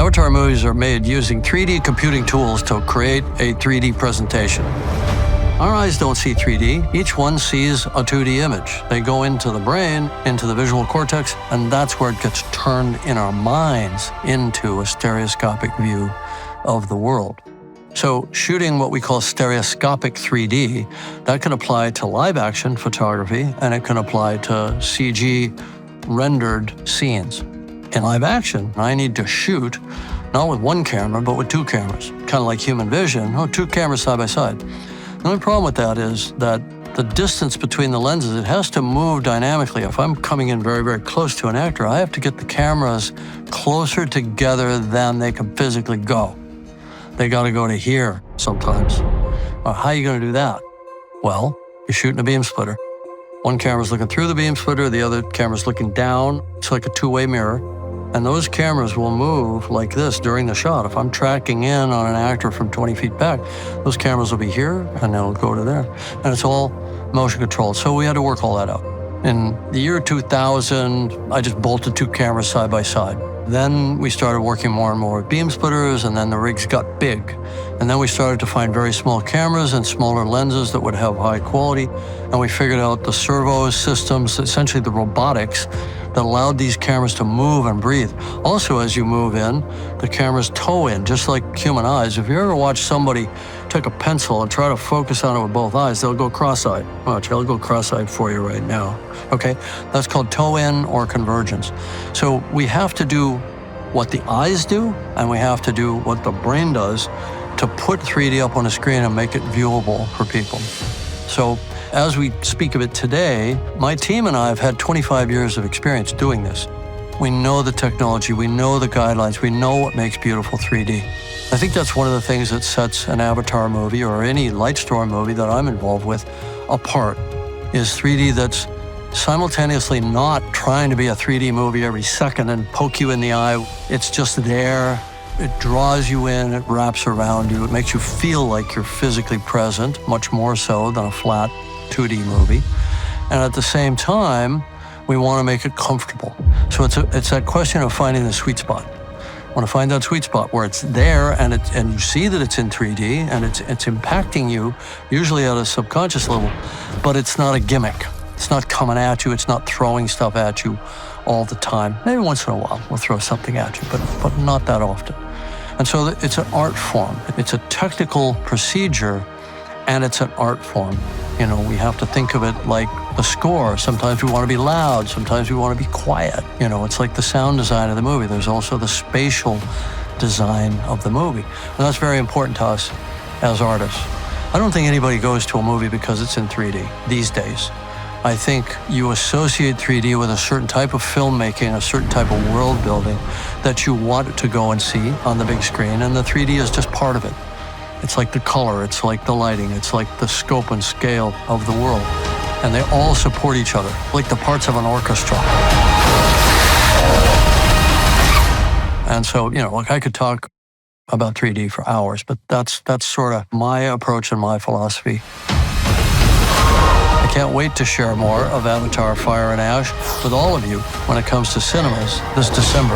Avatar movies are made using 3D computing tools to create a 3D presentation. Our eyes don't see 3D. Each one sees a 2D image. They go into the brain, into the visual cortex, and that's where it gets turned in our minds into a stereoscopic view of the world. So shooting what we call stereoscopic 3D, that can apply to live action photography, and it can apply to CG rendered scenes. In live action, I need to shoot not with one camera, but with two cameras, kind of like human vision, two cameras side by side. The only problem with that is that the distance between the lenses, it has to move dynamically. If I'm coming in very, very close to an actor, I have to get the cameras closer together than they can physically go. They got to go to here sometimes. Well, how are you going to do that? Well, you're shooting a beam splitter. One camera's looking through the beam splitter, the other camera's looking down. It's like a two-way mirror. And those cameras will move like this during the shot. If I'm tracking in on an actor from 20 feet back, those cameras will be here and they'll go to there. And it's all motion controlled. So we had to work all that out. In the year 2000, I just bolted two cameras side by side. Then we started working more and more with beam splitters, and then the rigs got big. And then we started to find very small cameras and smaller lenses that would have high quality. And we figured out the servo systems, essentially the robotics, that allowed these cameras to move and breathe. Also, as you move in, the cameras toe in, just like human eyes. If you ever watch somebody take a pencil and try to focus on it with both eyes, they'll go cross-eyed. Watch, I'll go cross-eyed for you right now. Okay, that's called toe in or convergence. So we have to do what the eyes do, and we have to do what the brain does to put 3D up on a screen and make it viewable for people. So as we speak of it today, my team and I have had 25 years of experience doing this. We know the technology, we know the guidelines, we know what makes beautiful 3D. I think that's one of the things that sets an Avatar movie or any Lightstorm movie that I'm involved with apart, is 3D that's simultaneously not trying to be a 3D movie every second and poke you in the eye. It's just there. It draws you in, it wraps around you, it makes you feel like you're physically present, much more so than a flat 2D movie. And at the same time, we want to make it comfortable. So it's that question of finding the sweet spot. I want to find that sweet spot where it's there and you see that it's in 3D and it's impacting you, usually at a subconscious level, but it's not a gimmick. It's not coming at you, it's not throwing stuff at you all the time. Maybe once in a while we'll throw something at you, but not that often. And so it's an art form. It's a technical procedure, and it's an art form. You know, we have to think of it like a score. Sometimes we want to be loud, sometimes we want to be quiet. You know, it's like the sound design of the movie. There's also the spatial design of the movie. And that's very important to us as artists. I don't think anybody goes to a movie because it's in 3D these days. I think you associate 3D with a certain type of filmmaking, a certain type of world building that you want to go and see on the big screen, and the 3D is just part of it. It's like the color, it's like the lighting, it's like the scope and scale of the world. And they all support each other, like the parts of an orchestra. And so, you know, like I could talk about 3D for hours, but that's sort of my approach and my philosophy. I can't wait to share more of Avatar Fire and Ash with all of you when it comes to cinemas this December.